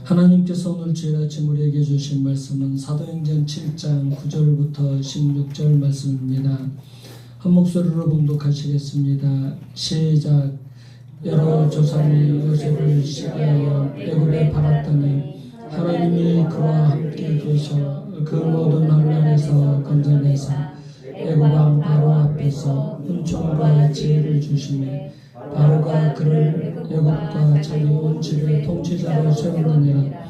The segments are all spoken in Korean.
하나님께서 오늘 주일 아침 우리에게 주신 말씀은 사도행전 7장 9절부터 16절 말씀입니다. 한 목소리로 봉독하시겠습니다. 시작. 여러 조상이 요셉을 시기하여 애굽에 팔았더니 하나님이 그와 함께 계셔 그 모든 환난에서 건져내사 애굽왕 바로 앞에서 은총과 지혜를 주시매 바로가 그를 애굽과 자기 온 집의 통치자로 세우느니라.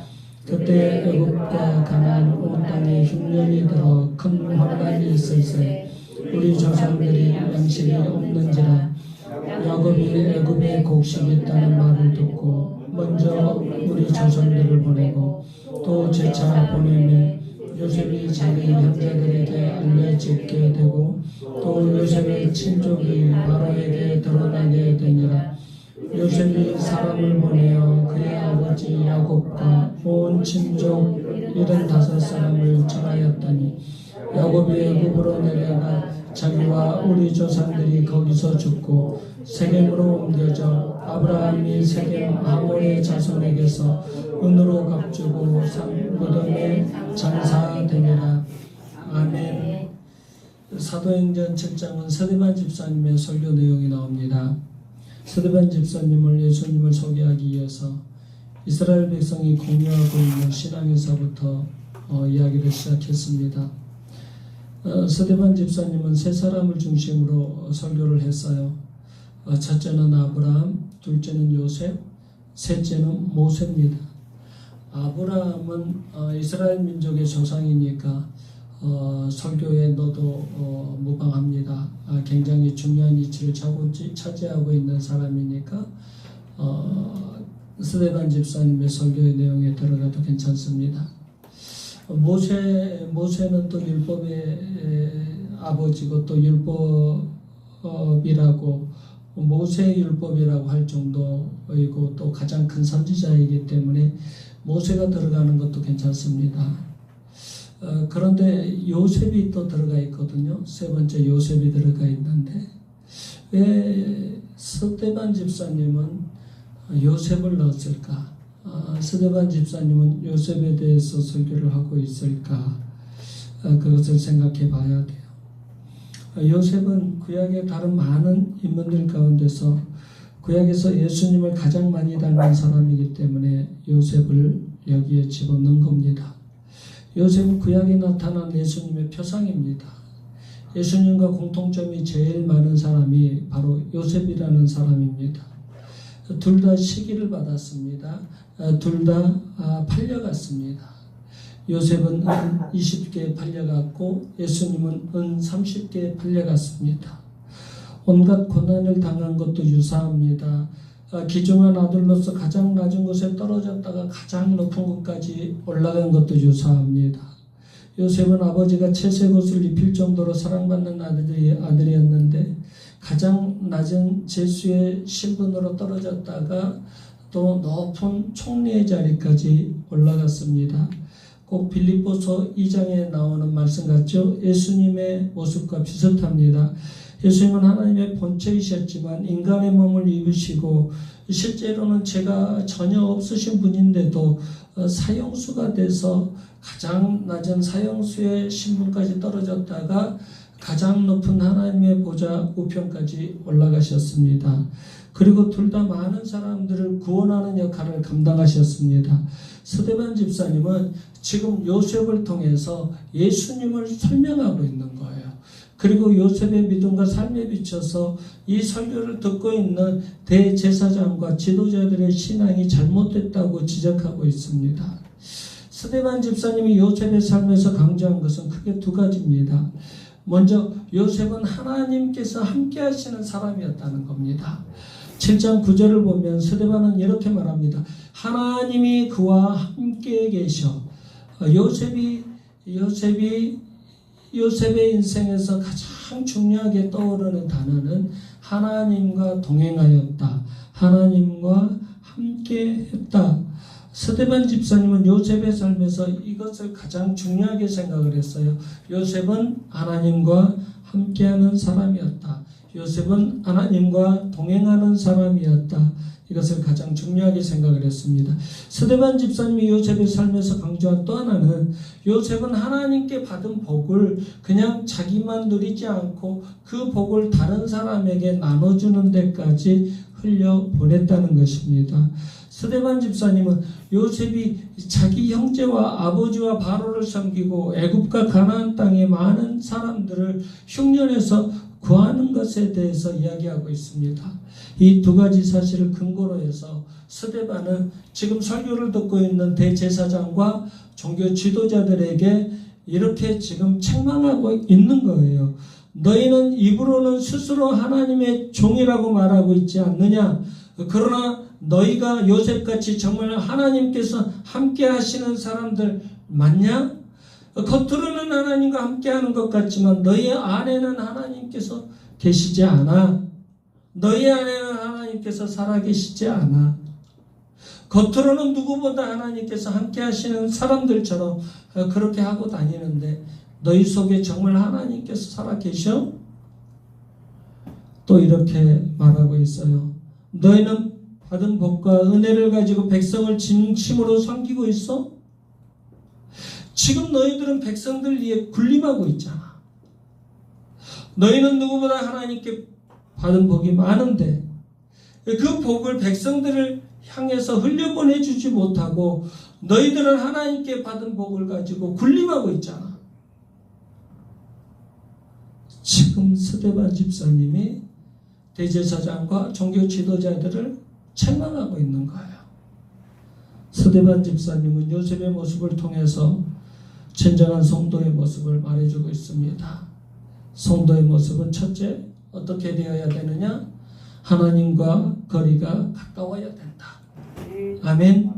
그때 애굽과 가나안 온 땅에 흉년이 들어 큰 환난이 있을세 우리 조상들이 양식이 없는지라. 야곱이 애굽에 곡식이 있다는 말을 듣고 먼저 우리 조상들을 보내고 또 재차 보내매 요셉이 자기 형제들에게 알려지게 되고 또 요셉의 친족이 바로에게 드러나게 되니라. 요셉이 사람을 보내어 그의 아버지 야곱과 온 친족 75사람을 청하였더니 야곱이 애굽으로 내려가 자기와 우리 조상들이 거기서 죽고 세겜으로 옮겨져 아브라함이 세겜 하몰의 자손에게서 은으로 값주고 무덤에 장사되니라. 아멘. 사도행전 7장은 스데반 집사님의 설교 내용이 나옵니다. 스데반 집사님을 예수님을 소개하기 위해서 이스라엘 백성이 공유하고 있는 신앙에서부터 이야기를 시작했습니다. 스데반 집사님은 세 사람을 중심으로 설교를 했어요. 첫째는 아브라함, 둘째는 요셉, 셋째는 모세입니다. 아브라함은 이스라엘 민족의 조상이니까 설교에 넣어도 무방합니다. 굉장히 중요한 위치를 차지하고 있는 사람이니까 스데반 집사님의 설교의 내용에 들어가도 괜찮습니다. 모세는 또 율법의 아버지고 또 율법이라고 모세의 율법이라고 할 정도이고 또 가장 큰 선지자이기 때문에 모세가 들어가는 것도 괜찮습니다. 그런데 요셉이 또 들어가 있거든요. 세 번째 요셉이 들어가 있는데 왜 스데반 집사님은 요셉을 넣었을까? 스데반 집사님은 요셉에 대해서 설교를 하고 있을까? 그것을 생각해 봐야 돼요. 요셉은 구약의 다른 많은 인물들 가운데서 구약에서 예수님을 가장 많이 닮은 사람이기 때문에 요셉을 여기에 집어넣은 겁니다. 요셉은 구약에 나타난 예수님의 표상입니다. 예수님과 공통점이 제일 많은 사람이 바로 요셉이라는 사람입니다. 둘 다 시기를 받았습니다. 둘 다 팔려갔습니다. 요셉은 은 20개 팔려갔고 예수님은 은 30개 팔려갔습니다. 온갖 고난을 당한 것도 유사합니다. 귀중한 아들로서 가장 낮은 곳에 떨어졌다가 가장 높은 곳까지 올라간 것도 유사합니다. 요셉은 아버지가 채색 옷을 입힐 정도로 사랑받는 아들이었는데 가장 낮은 제수의 신분으로 떨어졌다가 또 높은 총리의 자리까지 올라갔습니다. 꼭 빌립보서 2장에 나오는 말씀 같죠? 예수님의 모습과 비슷합니다. 예수님은 하나님의 본체이셨지만 인간의 몸을 입으시고 실제로는 죄가 전혀 없으신 분인데도 사형수가 돼서 가장 낮은 사형수의 신분까지 떨어졌다가 가장 높은 하나님의 보좌 우편까지 올라가셨습니다. 그리고 둘 다 많은 사람들을 구원하는 역할을 감당하셨습니다. 스데반 집사님은 지금 요셉을 통해서 예수님을 설명하고 있는 거예요. 그리고 요셉의 믿음과 삶에 비춰서 이 설교를 듣고 있는 대제사장과 지도자들의 신앙이 잘못됐다고 지적하고 있습니다. 스데반 집사님이 요셉의 삶에서 강조한 것은 크게 두 가지입니다. 먼저 요셉은 하나님께서 함께 하시는 사람이었다는 겁니다. 7장 9절을 보면 스데반은 이렇게 말합니다. 하나님이 그와 함께 계셔. 요셉의 인생에서 가장 중요하게 떠오르는 단어는 하나님과 동행하였다. 하나님과 함께 했다. 스데반 집사님은 요셉의 삶에서 이것을 가장 중요하게 생각을 했어요. 요셉은 하나님과 함께하는 사람이었다. 요셉은 하나님과 동행하는 사람이었다. 이것을 가장 중요하게 생각을 했습니다. 스데반 집사님이 요셉의 삶에서 강조한 또 하나는 요셉은 하나님께 받은 복을 그냥 자기만 누리지 않고 그 복을 다른 사람에게 나눠주는 데까지 흘려보냈다는 것입니다. 스데반 집사님은 요셉이 자기 형제와 아버지와 바로를 섬기고 애굽과 가나안 땅의 많은 사람들을 흉년에서 구하는 것에 대해서 이야기하고 있습니다. 이 두 가지 사실을 근거로 해서 스데반은 지금 설교를 듣고 있는 대제사장과 종교 지도자들에게 이렇게 지금 책망하고 있는 거예요. 너희는 입으로는 스스로 하나님의 종이라고 말하고 있지 않느냐? 그러나 너희가 요셉같이 정말 하나님께서 함께 하시는 사람들 맞냐? 겉으로는 하나님과 함께하는 것 같지만 너희 안에는 하나님께서 계시지 않아. 너희 안에는 하나님께서 살아계시지 않아. 겉으로는 누구보다 하나님께서 함께하시는 사람들처럼 그렇게 하고 다니는데 너희 속에 정말 하나님께서 살아계셔? 또 이렇게 말하고 있어요. 너희는 받은 복과 은혜를 가지고 백성을 진심으로 섬기고 있어? 지금 너희들은 백성들 위에 군림하고 있잖아. 너희는 누구보다 하나님께 받은 복이 많은데 그 복을 백성들을 향해서 흘려보내주지 못하고 너희들은 하나님께 받은 복을 가지고 군림하고 있잖아. 지금 스데반 집사님이 대제사장과 종교 지도자들을 책망하고 있는 거예요. 스데반 집사님은 요셉의 모습을 통해서 진정한 성도의 모습을 말해주고 있습니다. 성도의 모습은 첫째, 어떻게 되어야 되느냐? 하나님과 거리가 가까워야 된다. 아멘.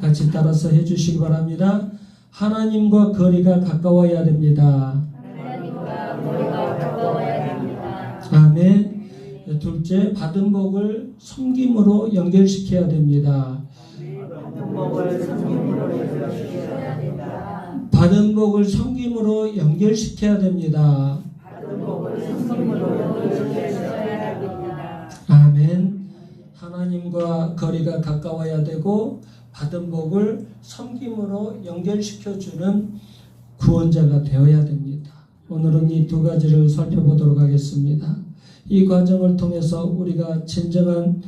같이 따라서 해주시기 바랍니다. 하나님과 거리가 가까워야 됩니다. 하나님과 거리가 가까워야 됩니다. 아멘. 둘째, 받은 복을 섬김으로 연결시켜야 됩니다. 받은 복을 섬김으로 연결시켜야 된다. 받은 복을 섬김으로 연결시켜야 됩니다. 받은 복을 섬김으로 연결시켜야 됩니다. 아멘. 하나님과 거리가 가까워야 되고 받은 복을 섬김으로 연결시켜주는 구원자가 되어야 됩니다. 오늘은 이 두 가지를 살펴보도록 하겠습니다. 이 과정을 통해서 우리가 진정한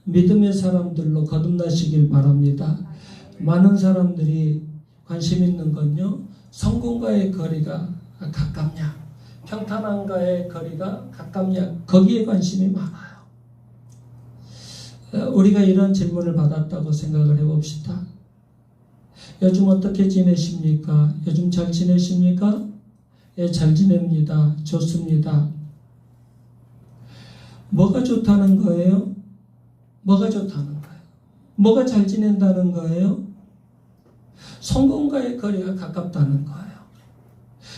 믿음의 사람들로 거듭나시길 바랍니다. 많은 사람들이 관심 있는 건요, 성공과의 거리가 가깝냐, 평탄함과의 거리가 가깝냐, 거기에 관심이 많아요. 우리가 이런 질문을 받았다고 생각을 해봅시다. 요즘 어떻게 지내십니까? 요즘 잘 지내십니까? 예, 잘 지냅니다. 좋습니다. 뭐가 좋다는 거예요? 뭐가 좋다는 거예요? 뭐가 잘 지낸다는 거예요? 성공과의 거리가 가깝다는 거예요.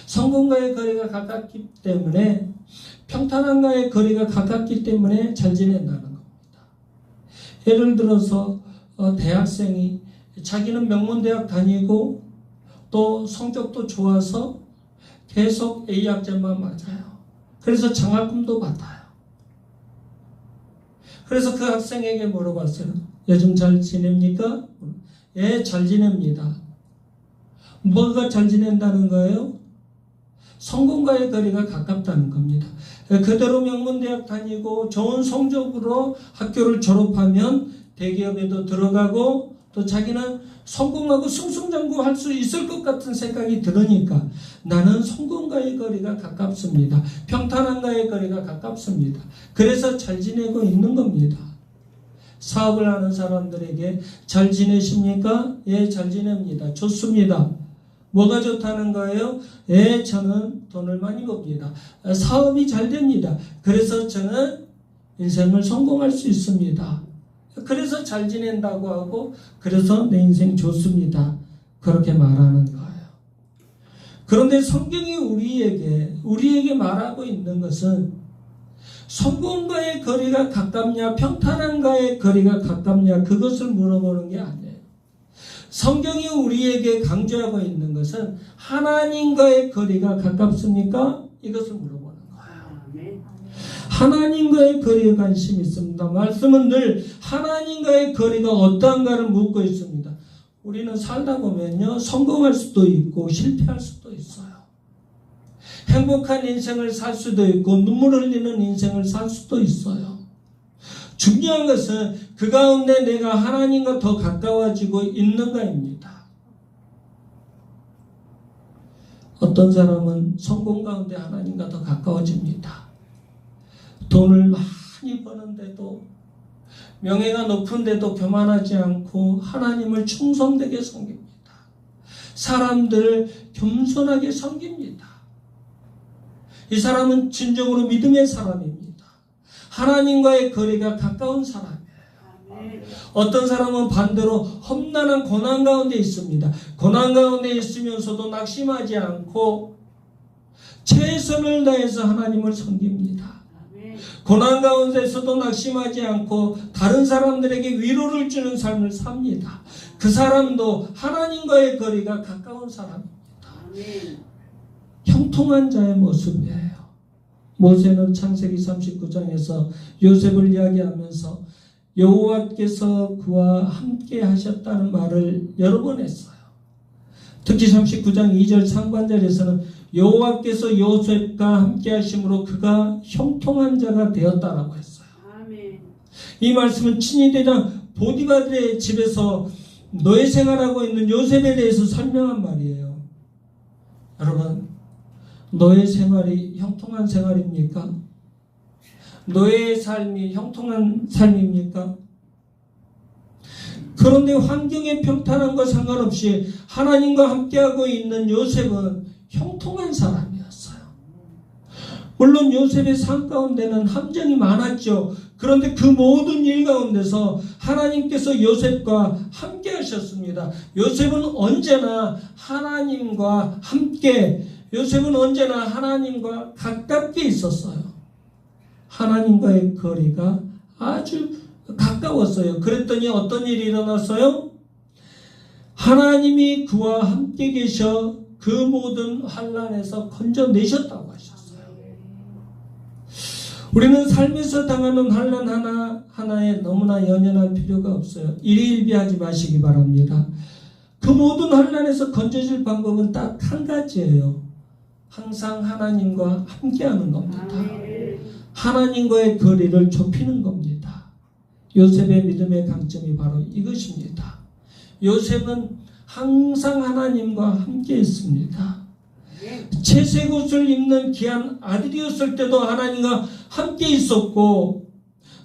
성공과의 거리가 가깝기 때문에, 평탄함과의 거리가 가깝기 때문에 잘 지낸다는 겁니다. 예를 들어서 대학생이 자기는 명문대학 다니고 또 성적도 좋아서 계속 A학점만 맞아요. 그래서 장학금도 받아요. 그래서 그 학생에게 물어봤어요. 요즘 잘 지냅니까? 예, 잘 지냅니다. 뭐가 잘 지낸다는 거예요? 성공과의 거리가 가깝다는 겁니다. 그대로 명문대학 다니고 좋은 성적으로 학교를 졸업하면 대기업에도 들어가고 또 자기는 성공하고 승승장구할 수 있을 것 같은 생각이 들으니까 나는 성공과의 거리가 가깝습니다. 평탄함과의 거리가 가깝습니다. 그래서 잘 지내고 있는 겁니다. 사업을 하는 사람들에게 잘 지내십니까? 예, 잘 지냅니다. 좋습니다. 뭐가 좋다는 거예요? 예, 저는 돈을 많이 법니다. 사업이 잘 됩니다. 그래서 저는 인생을 성공할 수 있습니다. 그래서 잘 지낸다고 하고, 그래서 내 인생 좋습니다. 그렇게 말하는 거예요. 그런데 성경이 우리에게 말하고 있는 것은 성공과의 거리가 가깝냐, 평탄함과의 거리가 가깝냐, 그것을 물어보는 게 아니에요. 성경이 우리에게 강조하고 있는 것은 하나님과의 거리가 가깝습니까? 이것을 물어보는 거예요. 하나님과의 거리에 관심이 있습니다. 말씀은 늘 하나님과의 거리가 어떠한가를 묻고 있습니다. 우리는 살다 보면요, 성공할 수도 있고 실패할 수도 있어요. 행복한 인생을 살 수도 있고 눈물 흘리는 인생을 살 수도 있어요. 중요한 것은 그 가운데 내가 하나님과 더 가까워지고 있는가입니다. 어떤 사람은 성공 가운데 하나님과 더 가까워집니다. 돈을 많이 버는데도, 명예가 높은데도 교만하지 않고 하나님을 충성되게 섬깁니다. 사람들을 겸손하게 섬깁니다. 이 사람은 진정으로 믿음의 사람입니다. 하나님과의 거리가 가까운 사람이에요. 어떤 사람은 반대로 험난한 고난 가운데 있습니다. 고난 가운데 있으면서도 낙심하지 않고 최선을 다해서 하나님을 섬깁니다. 고난 가운데서도 낙심하지 않고 다른 사람들에게 위로를 주는 삶을 삽니다. 그 사람도 하나님과의 거리가 가까운 사람입니다. 형통한 자의 모습이에요. 모세는 창세기 39장에서 요셉을 이야기하면서 여호와께서 그와 함께 하셨다는 말을 여러 번 했어요. 특히 39장 2절 상반절에서는 여호와께서 요셉과 함께 하심으로 그가 형통한 자가 되었다라고 했어요. 이 말씀은 친위대장 보디바르의 집에서 노예 생활하고 있는 요셉에 대해서 설명한 말이에요. 여러분, 노예 생활이 형통한 생활입니까? 노예의 삶이 형통한 삶입니까? 그런데 환경의 평탄함과 상관없이 하나님과 함께하고 있는 요셉은 형통한 사람이었어요. 물론 요셉의 삶 가운데는 함정이 많았죠. 그런데 그 모든 일 가운데서 하나님께서 요셉과 함께 하셨습니다. 요셉은 언제나 하나님과 함께, 요셉은 언제나 하나님과 가깝게 있었어요. 하나님과의 거리가 아주 가까웠어요. 그랬더니 어떤 일이 일어났어요? 하나님이 그와 함께 계셔 그 모든 환난에서 건져내셨다고 하셨어요. 우리는 삶에서 당하는 환난 하나하나에 너무나 연연할 필요가 없어요. 일희일비하지 마시기 바랍니다. 그 모든 환난에서 건져질 방법은 딱 한 가지예요. 항상 하나님과 함께하는 겁니다. 하나님과의 거리를 좁히는 겁니다. 요셉의 믿음의 강점이 바로 이것입니다. 요셉은 항상 하나님과 함께 했습니다. 채색 옷을 입는 귀한 아들이었을 때도 하나님과 함께 있었고,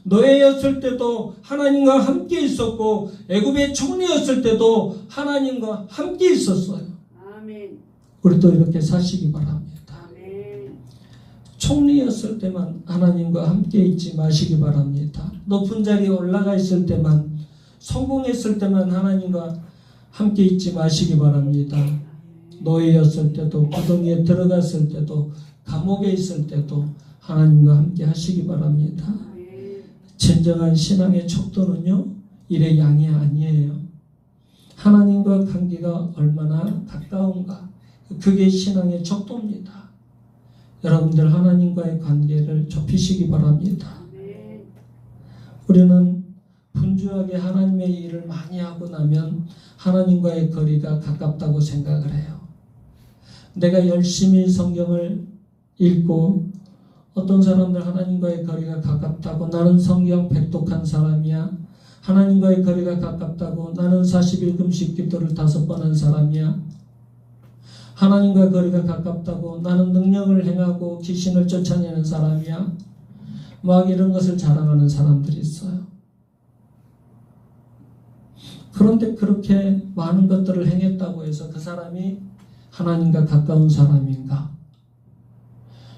노예였을 때도 하나님과 함께 있었고, 애굽의 총리였을 때도 하나님과 함께 있었어요. 우리도 이렇게 사시기 바랍니다. 총리였을 때만 하나님과 함께 있지 마시기 바랍니다. 높은 자리에 올라가 있을 때만, 성공했을 때만 하나님과 함께 있지 마시기 바랍니다. 노예였을 때도, 구덩이에 들어갔을 때도, 감옥에 있을 때도 하나님과 함께 하시기 바랍니다. 진정한 신앙의 척도는요, 일의 양이 아니에요. 하나님과 관계가 얼마나 가까운가, 그게 신앙의 척도입니다. 여러분들 하나님과의 관계를 좁히시기 바랍니다. 우리는 분주하게 하나님의 일을 많이 하고 나면 하나님과의 거리가 가깝다고 생각을 해요. 내가 열심히 성경을 읽고, 어떤 사람들 하나님과의 거리가 가깝다고 나는 성경 백독한 사람이야, 하나님과의 거리가 가깝다고 나는 40일 금식 기도를 5번 한 사람이야, 하나님과 거리가 가깝다고 나는 능력을 행하고 귀신을 쫓아내는 사람이야, 막 이런 것을 자랑하는 사람들이 있어요. 그런데 그렇게 많은 것들을 행했다고 해서 그 사람이 하나님과 가까운 사람인가?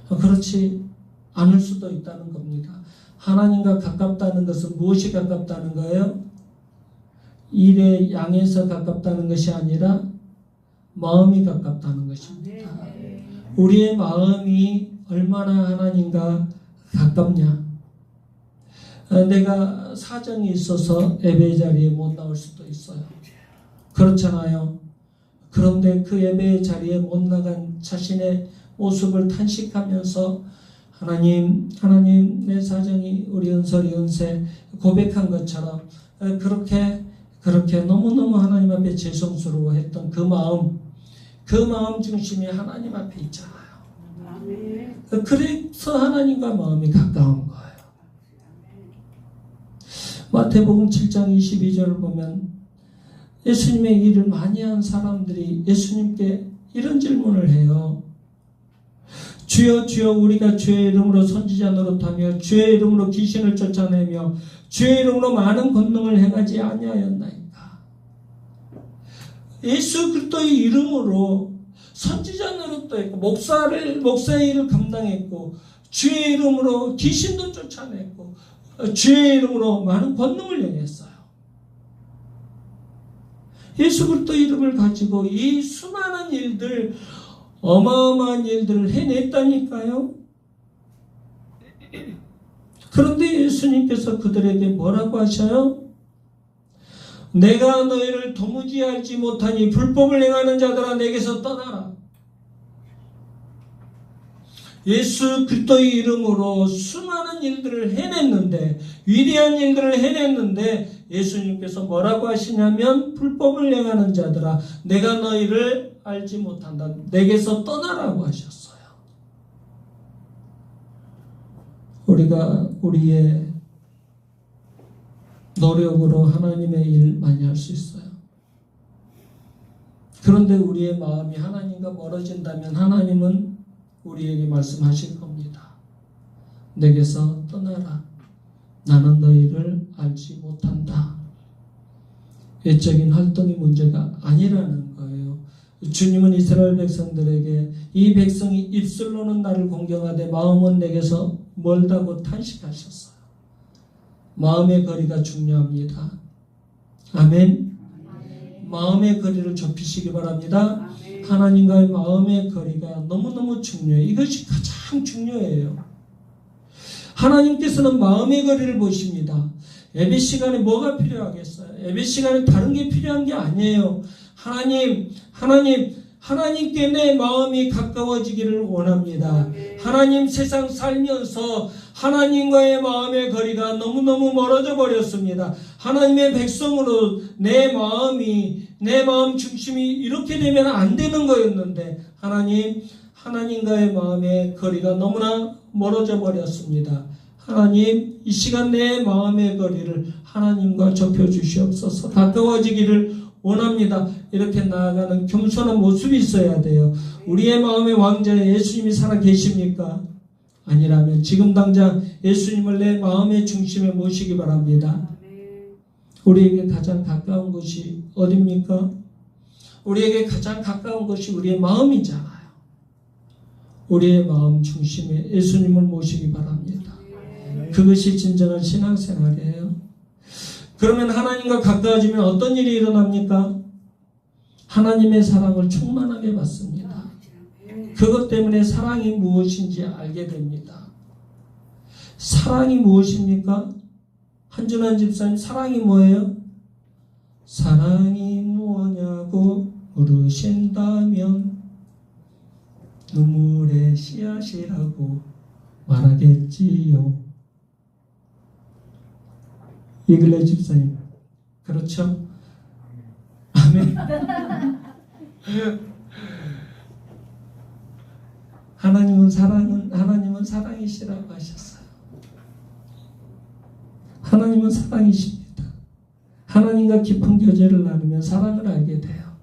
그렇지 않을 수도 있다는 겁니다. 하나님과 가깝다는 것은 무엇이 가깝다는 거예요? 일의 양에서 가깝다는 것이 아니라 마음이 가깝다는 것입니다. 우리의 마음이 얼마나 하나님과 가깝냐? 내가 사정이 있어서 예배 자리에 못 나올 수도 있어요. 그렇잖아요. 그런데 그 예배 자리에 못 나간 자신의 모습을 탄식하면서 하나님 내 사정이 우리 은설이 은세 고백한 것처럼 그렇게 너무너무 하나님 앞에 죄송스러워했던 그 마음 중심이 하나님 앞에 있잖아요. 그래서 하나님과 마음이 가까운 거예요. 마태복음 7장 22절을 보면 예수님의 일을 많이 한 사람들이 예수님께 이런 질문을 해요. 주여 주여 우리가 주의 이름으로 선지자 노릇하며 주의 이름으로 귀신을 쫓아내며 주의 이름으로 많은 권능을 행하지 아니하였나이까. 예수 그리스도의 이름으로 선지자 노릇도 했고 목사의 일을 감당했고 주의 이름으로 귀신도 쫓아냈고 주의 이름으로 많은 권능을 행했어요. 예수 그리스도의 이름을 가지고 이 수많은 일들 어마어마한 일들을 해냈다니까요. 그런데 예수님께서 그들에게 뭐라고 하셔요? 내가 너희를 도무지 알지 못하니 불법을 행하는 자들아 내게서 떠나라. 예수 그리스도의 이름으로 수많은 일들을 해냈는데 위대한 일들을 해냈는데 예수님께서 뭐라고 하시냐면 불법을 행하는 자들아 내가 너희를 알지 못한다. 내게서 떠나라고 하셨어요. 우리가 우리의 노력으로 하나님의 일 많이 할 수 있어요. 그런데 우리의 마음이 하나님과 멀어진다면 하나님은 우리에게 말씀하실 겁니다. 내게서 떠나라. 나는 너희를 알지 못한다. 외적인 활동이 문제가 아니라는 거예요. 주님은 이스라엘 백성들에게 이 백성이 입술로는 나를 공경하되 마음은 내게서 멀다고 탄식하셨어요. 마음의 거리가 중요합니다. 아멘. 마음의 거리를 좁히시기 바랍니다. 하나님과의 마음의 거리가 너무너무 중요해요. 이것이 가장 중요해요. 하나님께서는 마음의 거리를 보십니다. 예배 시간에 뭐가 필요하겠어요? 예배 시간에 다른 게 필요한 게 아니에요. 하나님께 내 마음이 가까워지기를 원합니다. 하나님 세상 살면서 하나님과의 마음의 거리가 너무너무 멀어져 버렸습니다. 하나님의 백성으로 내 마음 중심이 이렇게 되면 안 되는 거였는데 하나님과의 마음의 거리가 너무나 멀어져 버렸습니다. 하나님 이 시간 내 마음의 거리를 하나님과 좁혀 주시옵소서. 가까워지기를 원합니다. 이렇게 나아가는 겸손한 모습이 있어야 돼요. 우리의 마음의 왕자에 예수님이 살아 계십니까? 아니라면 지금 당장 예수님을 내 마음의 중심에 모시기 바랍니다. 우리에게 가장 가까운 것이 어디입니까? 우리에게 가장 가까운 것이 우리의 마음이잖아요. 우리의 마음 중심에 예수님을 모시기 바랍니다. 그것이 진정한 신앙생활이에요. 그러면 하나님과 가까워지면 어떤 일이 일어납니까? 하나님의 사랑을 충만하게 받습니다. 그것 때문에 사랑이 무엇인지 알게 됩니다. 사랑이 무엇입니까? 한준환 집사님, 사랑이 뭐예요? 사랑이 뭐냐고 물으신다면 눈물의 씨앗이라고 말하겠지요. 이글레 집사님, 그렇죠? 아멘. 하나님은 사랑이시라고 하셨어요. 하나님은 사랑이십니다. 하나님과 깊은 교제를 나누면 사랑을 알게 돼요.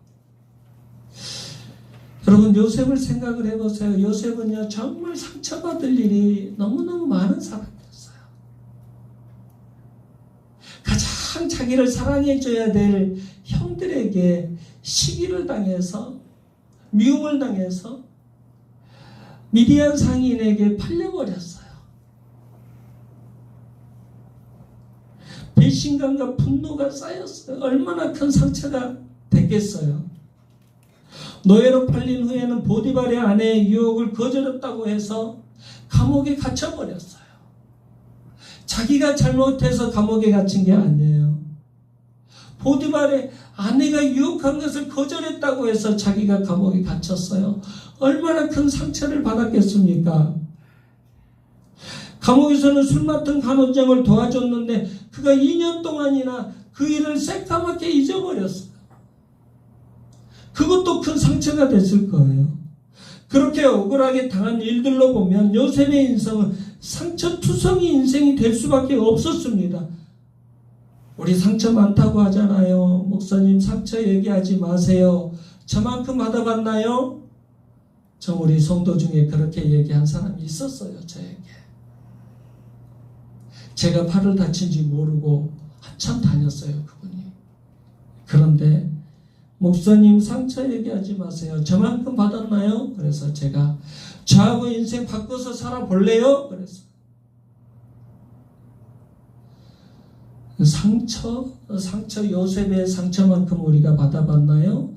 여러분, 요셉을 생각을 해보세요. 요셉은요, 정말 상처받을 일이 너무너무 많은 사람이었어요. 가장 자기를 사랑해줘야 될 형들에게 시기를 당해서, 미움을 당해서 미디안 상인에게 팔려버렸어요. 배신감과 분노가 쌓였어요. 얼마나 큰 상처가 됐겠어요. 노예로 팔린 후에는 보디발의 아내의 유혹을 거절했다고 해서 감옥에 갇혀버렸어요. 자기가 잘못해서 감옥에 갇힌 게 아니에요. 보디발의 아내가 유혹한 것을 거절했다고 해서 자기가 감옥에 갇혔어요. 얼마나 큰 상처를 받았겠습니까? 감옥에서는 술 맡은 간호장을 도와줬는데 그가 2년 동안이나 그 일을 새까맣게 잊어버렸어요. 그것도 큰 상처가 됐을 거예요. 그렇게 억울하게 당한 일들로 보면 요셉의 인생은 상처투성이 인생이 될 수밖에 없었습니다. 우리 상처 많다고 하잖아요. 목사님 상처 얘기하지 마세요. 저만큼 받아봤나요? 저 우리 성도 중에 그렇게 얘기한 사람이 있었어요. 저에게. 제가 팔을 다친지 모르고 한참 다녔어요. 그분이. 그런데 목사님 상처 얘기하지 마세요. 저만큼 받았나요? 그래서 제가 저하고 인생 바꿔서 살아볼래요? 그래서 상처 요셉의 상처만큼 우리가 받아봤나요?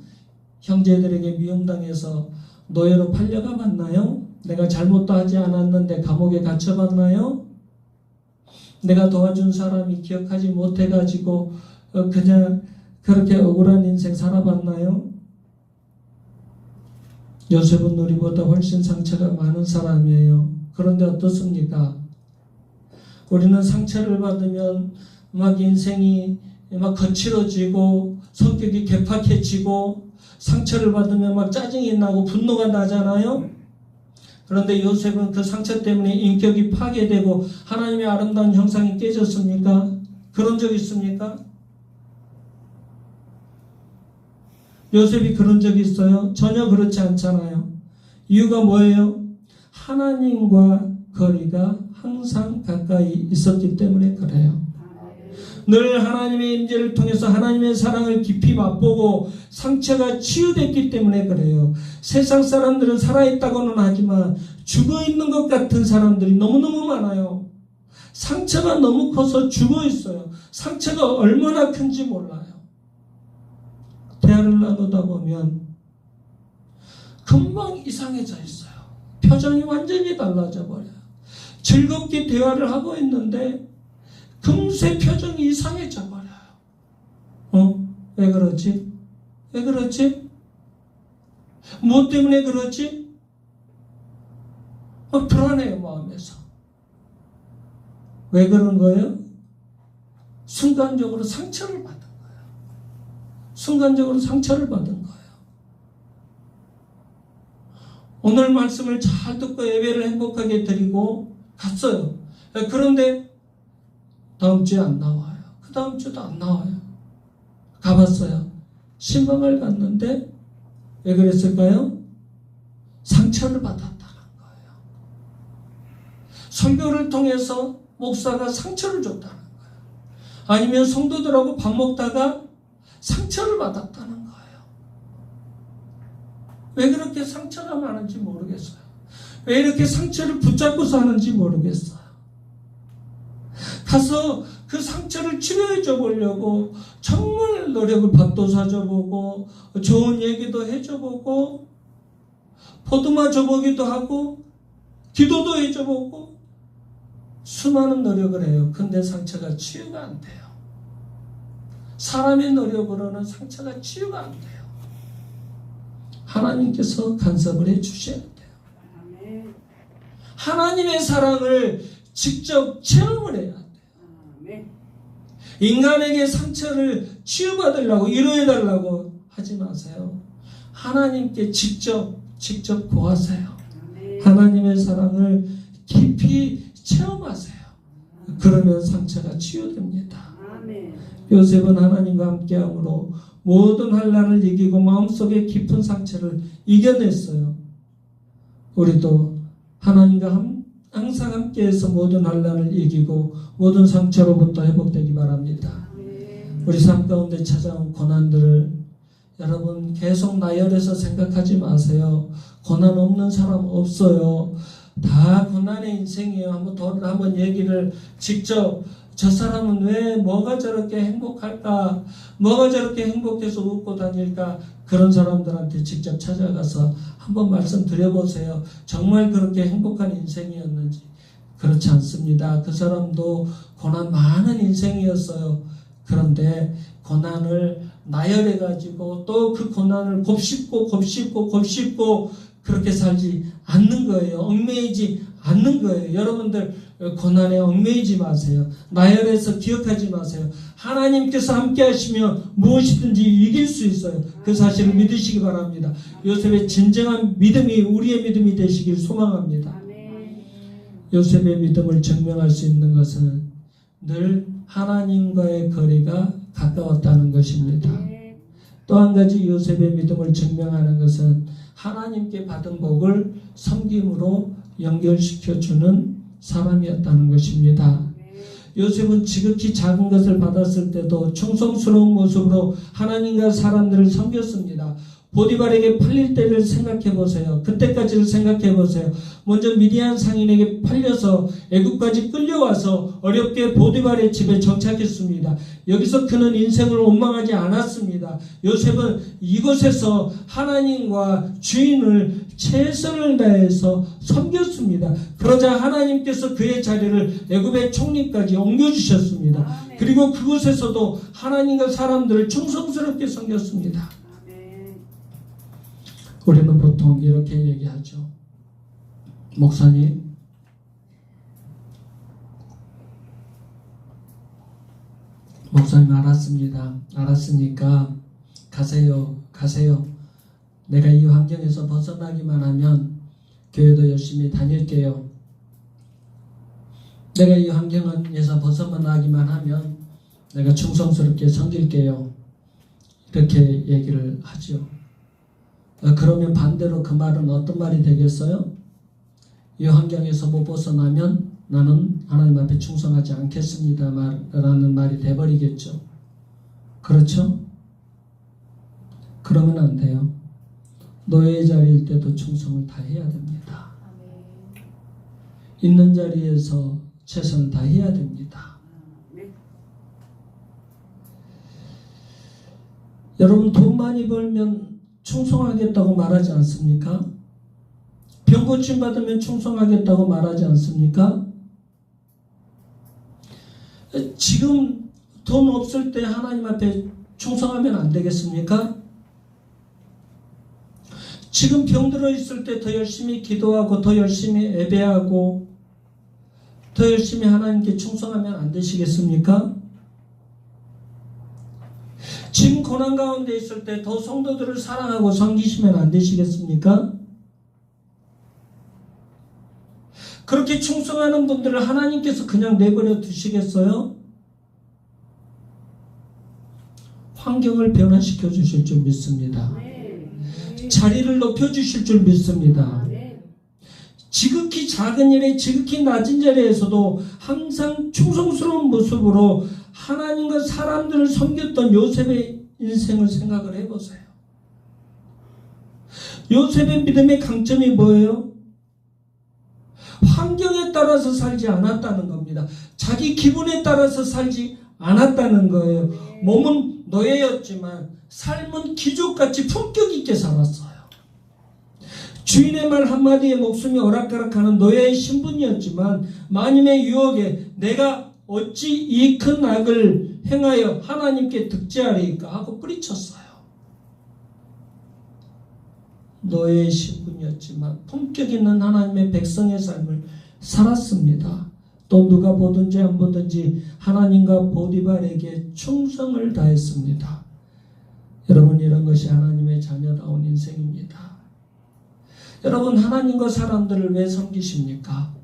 형제들에게 미움당해서 노예로 팔려가 봤나요? 내가 잘못도 하지 않았는데 감옥에 갇혀봤나요? 내가 도와준 사람이 기억하지 못해가지고 그냥 그렇게 억울한 인생 살아봤나요? 요셉은 우리보다 훨씬 상처가 많은 사람이에요. 그런데 어떻습니까? 우리는 상처를 받으면 막 인생이 막 거칠어지고 성격이 개팍해지고 상처를 받으면 막 짜증이 나고 분노가 나잖아요. 그런데 요셉은 그 상처 때문에 인격이 파괴되고 하나님의 아름다운 형상이 깨졌습니까? 그런 적 있습니까? 요셉이 그런 적이 있어요? 전혀 그렇지 않잖아요. 이유가 뭐예요? 하나님과 거리가 항상 가까이 있었기 때문에 그래요. 늘 하나님의 임재를 통해서 하나님의 사랑을 깊이 맛보고 상처가 치유됐기 때문에 그래요. 세상 사람들은 살아있다고는 하지만 죽어있는 것 같은 사람들이 너무너무 많아요. 상처가 너무 커서 죽어있어요. 상처가 얼마나 큰지 몰라요. 대화를 나누다 보면 금방 이상해져 있어요. 표정이 완전히 달라져 버려요. 즐겁게 대화를 하고 있는데 금세 표정이 이상해져 버려요. 왜 그러지? 왜 그러지? 무엇 때문에 그러지? 불안해요, 마음에서. 왜 그런 거예요? 순간적으로 상처를 받은 거예요. 순간적으로 상처를 받은 거예요. 오늘 말씀을 잘 듣고 예배를 행복하게 드리고 갔어요. 그런데 다음 주에 안 나와요. 그 다음 주도 안 나와요. 가봤어요. 신방을 갔는데 왜 그랬을까요? 상처를 받았다는 거예요. 설교를 통해서 목사가 상처를 줬다는 거예요. 아니면 성도들하고 밥 먹다가 상처를 받았다는 거예요. 왜 그렇게 상처가 많은지 모르겠어요. 왜 이렇게 상처를 붙잡고서 하는지 모르겠어요. 가서 그 상처를 치료해줘 보려고 정말 노력을 밥도 사줘 보고 좋은 얘기도 해줘 보고 보듬어 줘 보기도 하고 기도도 해줘 보고 수많은 노력을 해요. 근데 상처가 치유가 안 돼요. 사람의 노력으로는 상처가 치유가 안 돼요. 하나님께서 간섭을 해 주셔야 돼요. 하나님의 사랑을 직접 체험을 해야 돼요. 인간에게 상처를 치유받으려고 위로해달라고 하지 마세요. 하나님께 직접 구하세요. 하나님의 사랑을 깊이 체험하세요. 그러면 상처가 치유됩니다. 요셉은 하나님과 함께함으로 모든 환난을 이기고 마음속에 깊은 상처를 이겨냈어요. 우리도 하나님과 항상 함께해서 모든 환난을 이기고 모든 상처로부터 회복되기 바랍니다. 우리 삶 가운데 찾아온 고난들을 여러분 계속 나열해서 생각하지 마세요. 고난 없는 사람 없어요. 다 고난의 인생이에요. 한번 얘기를 직접 저 사람은 왜 뭐가 저렇게 행복할까? 뭐가 저렇게 행복해서 웃고 다닐까? 그런 사람들한테 직접 찾아가서 한번 말씀드려보세요. 정말 그렇게 행복한 인생이었는지. 그렇지 않습니다. 그 사람도 고난 많은 인생이었어요. 그런데 고난을 나열해가지고 또 그 고난을 곱씹고 그렇게 살지 않는 거예요. 얽매이지 않는 거예요. 여러분들 고난에 얽매이지 마세요. 나열해서 기억하지 마세요. 하나님께서 함께 하시면 무엇이든지 이길 수 있어요. 그 사실을 믿으시기 바랍니다. 요셉의 진정한 믿음이 우리의 믿음이 되시길 소망합니다. 아멘. 요셉의 믿음을 증명할 수 있는 것은 늘 하나님과의 거리가 가까웠다는 것입니다. 또 한 가지 요셉의 믿음을 증명하는 것은 하나님께 받은 복을 섬김으로 연결시켜주는 사람이었다는 것입니다. 요셉은 지극히 작은 것을 받았을 때도 충성스러운 모습으로 하나님과 사람들을 섬겼습니다. 보디발에게 팔릴 때를 생각해 보세요. 그때까지를 생각해 보세요. 먼저 미디안 상인에게 팔려서 애굽까지 끌려와서 어렵게 보디발의 집에 정착했습니다. 여기서 그는 인생을 원망하지 않았습니다. 요셉은 이곳에서 하나님과 주인을 최선을 다해서 섬겼습니다. 그러자 하나님께서 그의 자리를 애굽의 총리까지 옮겨주셨습니다. 그리고 그곳에서도 하나님과 사람들을 충성스럽게 섬겼습니다. 우리는 보통 이렇게 얘기하죠. 목사님, 알았습니다. 알았으니까 가세요. 내가 이 환경에서 벗어나기만 하면 교회도 열심히 다닐게요. 내가 이 환경에서 벗어나기만 하면 내가 충성스럽게 섬길게요. 이렇게 얘기를 하죠. 그러면 반대로 그 말은 어떤 말이 되겠어요? 이 환경에서 못 벗어나면 나는 하나님 앞에 충성하지 않겠습니다 라는 말이 돼버리겠죠. 그렇죠? 그러면 안 돼요. 노예의 자리일 때도 충성을 다해야 됩니다. 있는 자리에서 최선을 다해야 됩니다. 여러분, 돈 많이 벌면 충성하겠다고 말하지 않습니까? 병 고침 받으면 충성하겠다고 말하지 않습니까? 지금 돈 없을 때 하나님 앞에 충성하면 안 되겠습니까? 지금 병들어 있을 때 더 열심히 기도하고 더 열심히 예배하고 더 열심히 하나님께 충성하면 안 되시겠습니까? 지금 고난 가운데 있을 때 더 성도들을 사랑하고 섬기시면 안 되시겠습니까? 그렇게 충성하는 분들을 하나님께서 그냥 내버려 두시겠어요? 환경을 변화시켜 주실 줄 믿습니다. 자리를 높여 주실 줄 믿습니다. 지극히 작은 일에 지극히 낮은 자리에서도 항상 충성스러운 모습으로 하나님과 사람들을 섬겼던 요셉의 인생을 생각을 해보세요. 요셉의 믿음의 강점이 뭐예요? 환경에 따라서 살지 않았다는 겁니다. 자기 기분에 따라서 살지 않았다는 거예요. 몸은 노예였지만 삶은 귀족같이 품격 있게 살았어요. 주인의 말 한마디에 목숨이 오락가락하는 노예의 신분이었지만 마님의 유혹에 내가 어찌 이 큰 악을 행하여 하나님께 득죄하리까 하고 뿌리쳤어요. 노예의 신분이었지만 품격 있는 하나님의 백성의 삶을 살았습니다. 또 누가 보든지 안 보든지 하나님과 보디발에게 충성을 다했습니다. 여러분, 이런 것이 하나님의 자녀다운 인생입니다. 여러분, 하나님과 사람들을 왜 섬기십니까?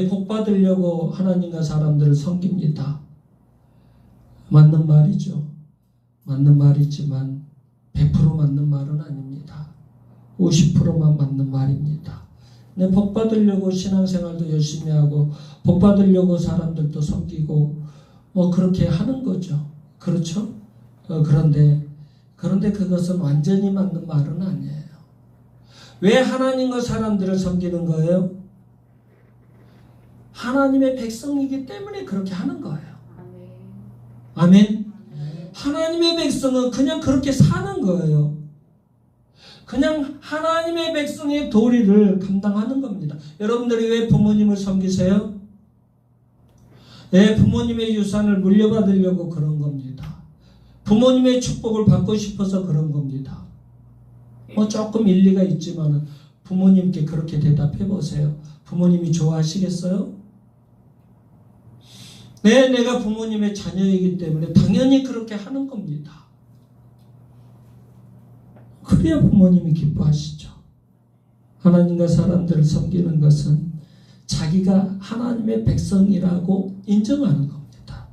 복 받으려고 하나님과 사람들을 섬깁니다. 맞는 말이죠. 맞는 말이지만 100% 맞는 말은 아닙니다. 50%만 맞는 말입니다. 내 복 받으려고 신앙생활도 열심히 하고 복 받으려고 사람들도 섬기고 그렇게 하는 거죠. 그렇죠? 그런데 그것은 완전히 맞는 말은 아니에요. 왜 하나님과 사람들을 섬기는 거예요? 하나님의 백성이기 때문에 그렇게 하는 거예요. 아멘. 하나님의 백성은 그냥 그렇게 사는 거예요. 그냥 하나님의 백성의 도리를 감당하는 겁니다. 여러분들이 왜 부모님을 섬기세요? 부모님의 유산을 물려받으려고 그런 겁니다. 부모님의 축복을 받고 싶어서 그런 겁니다. 조금 일리가 있지만 부모님께 그렇게 대답해 보세요. 부모님이 좋아하시겠어요? 네, 내가 부모님의 자녀이기 때문에 당연히 그렇게 하는 겁니다. 그래야 부모님이 기뻐하시죠. 하나님과 사람들을 섬기는 것은 자기가 하나님의 백성이라고 인정하는 겁니다.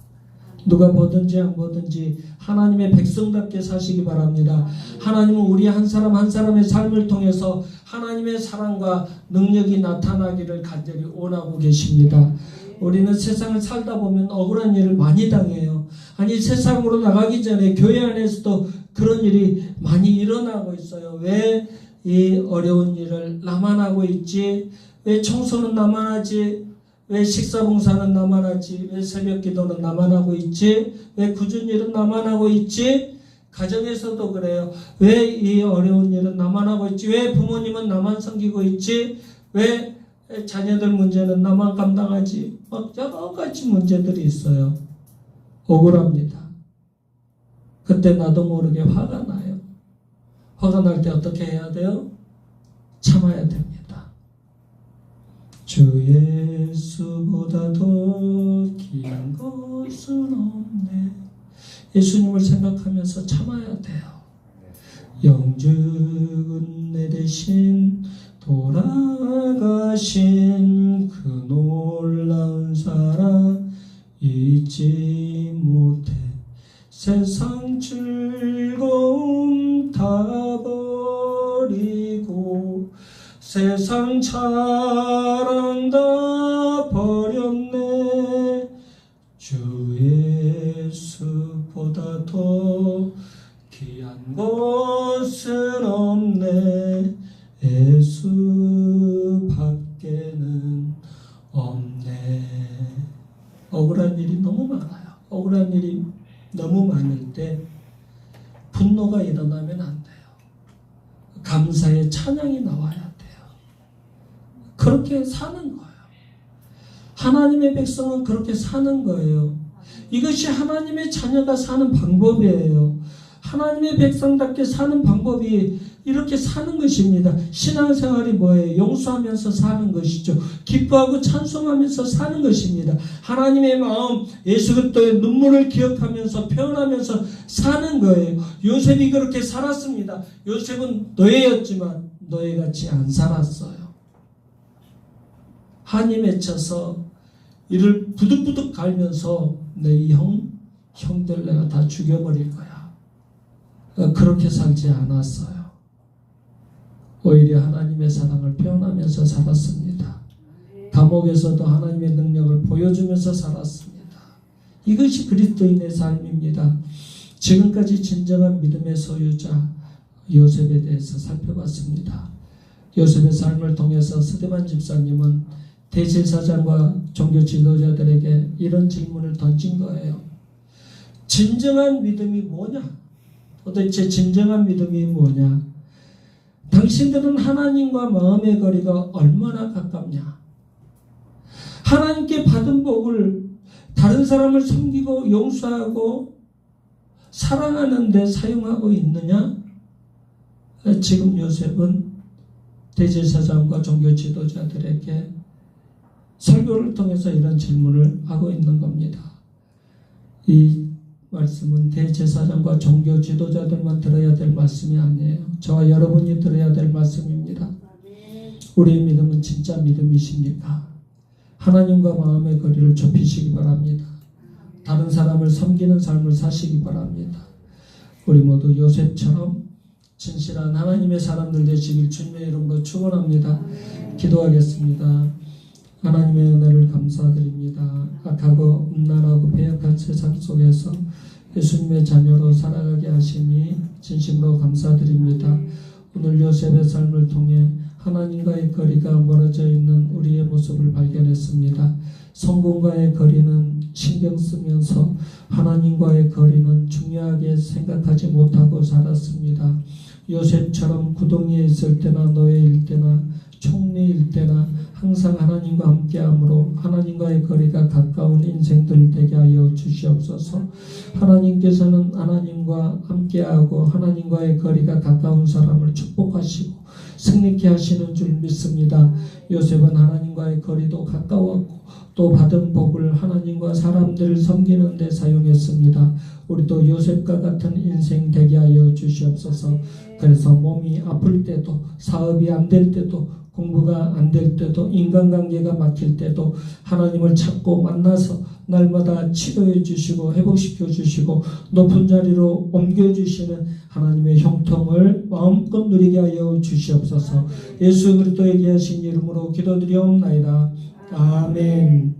누가 보든지 안 보든지 하나님의 백성답게 사시기 바랍니다. 하나님은 우리 한 사람 한 사람의 삶을 통해서 하나님의 사랑과 능력이 나타나기를 간절히 원하고 계십니다. 우리는 세상을 살다 보면 억울한 일을 많이 당해요. 아니, 세상으로 나가기 전에 교회 안에서도 그런 일이 많이 일어나고 있어요. 왜 이 어려운 일을 나만 하고 있지? 왜 청소는 나만 하지? 왜 식사봉사는 나만 하지? 왜 새벽 기도는 나만 하고 있지? 왜 굳은 일은 나만 하고 있지? 가정에서도 그래요. 왜 이 어려운 일은 나만 하고 있지? 왜 부모님은 나만 섬기고 있지? 왜 자녀들 문제는 나만 감당하지? 막 여러 가지 문제들이 있어요. 억울합니다. 그때 나도 모르게 화가 나요. 화가 날 때 어떻게 해야 돼요? 참아야 됩니다. 주 예수보다 더 귀한 것은 없네. 예수님을 생각하면서 참아야 돼요. 영죽은 내 대신 돌아가신 그 놀라운 사랑 잊지 못해. 세상 즐거움 다 버리고 세상 자랑 다 버렸네. 주 예수보다 더 귀한 것은 없네. 예수 밖에는 없네. 억울한 일이 너무 많아요. 억울한 일이 너무 많을 때 분노가 일어나면 안 돼요. 감사의 찬양이 나와야 돼요. 그렇게 사는 거예요. 하나님의 백성은 그렇게 사는 거예요. 이것이 하나님의 자녀가 사는 방법이에요. 하나님의 백성답게 사는 방법이 이렇게 사는 것입니다. 신앙생활이 뭐예요? 용서하면서 사는 것이죠. 기뻐하고 찬송하면서 사는 것입니다. 하나님의 마음, 예수 그리스도의 눈물을 기억하면서 표현하면서 사는 거예요. 요셉이 그렇게 살았습니다. 요셉은 노예였지만 노예같이 안 살았어요. 한이 맺혀서 이를 부득부득 갈면서 내 형들 내가 다 죽여버릴 거야. 그렇게 살지 않았어요. 오히려 하나님의 사랑을 표현하면서 살았습니다. 감옥에서도 하나님의 능력을 보여주면서 살았습니다. 이것이 그리스도인의 삶입니다. 지금까지 진정한 믿음의 소유자 요셉에 대해서 살펴봤습니다. 요셉의 삶을 통해서 스데반 집사님은 대제사장과 종교 지도자들에게 이런 질문을 던진 거예요. 진정한 믿음이 뭐냐? 도대체 진정한 믿음이 뭐냐? 당신들은 하나님과 마음의 거리가 얼마나 가깝냐? 하나님께 받은 복을 다른 사람을 섬기고 용서하고 사랑하는 데 사용하고 있느냐? 지금 요셉은 대제사장과 종교 지도자들에게 설교를 통해서 이런 질문을 하고 있는 겁니다. 이 말씀은 대제사장과 종교 지도자들만 들어야 될 말씀이 아니에요. 저와 여러분이 들어야 될 말씀입니다. 우리의 믿음은 진짜 믿음이십니까? 하나님과 마음의 거리를 좁히시기 바랍니다. 다른 사람을 섬기는 삶을 사시기 바랍니다. 우리 모두 요셉처럼 진실한 하나님의 사람들 되시길 주님의 이름으로 축원합니다. 기도하겠습니다. 하나님의 은혜를 감사드립니다. 악하고 음란하고 배역한 세상 속에서 예수님의 자녀로 살아가게 하시니 진심으로 감사드립니다. 오늘 요셉의 삶을 통해 하나님과의 거리가 멀어져 있는 우리의 모습을 발견했습니다. 성공과의 거리는 신경 쓰면서 하나님과의 거리는 중요하게 생각하지 못하고 살았습니다. 요셉처럼 구덩이에 있을 때나 노예일 때나 총리일 때나 항상 하나님과 함께함으로 하나님과의 거리가 가까운 인생들 되게 하여 주시옵소서. 하나님께서는 하나님과 함께하고 하나님과의 거리가 가까운 사람을 축복하시고 승리케 하시는 줄 믿습니다. 요셉은 하나님과의 거리도 가까웠고 또 받은 복을 하나님과 사람들을 섬기는 데 사용했습니다. 우리도 요셉과 같은 인생 되게 하여 주시옵소서. 그래서 몸이 아플 때도, 사업이 안 될 때도, 공부가 안 될 때도, 인간관계가 막힐 때도 하나님을 찾고 만나서 날마다 치료해 주시고 회복시켜 주시고 높은 자리로 옮겨주시는 하나님의 형통을 마음껏 누리게 하여 주시옵소서. 예수 그리스도에게 하신 이름으로 기도드리옵나이다. 아멘.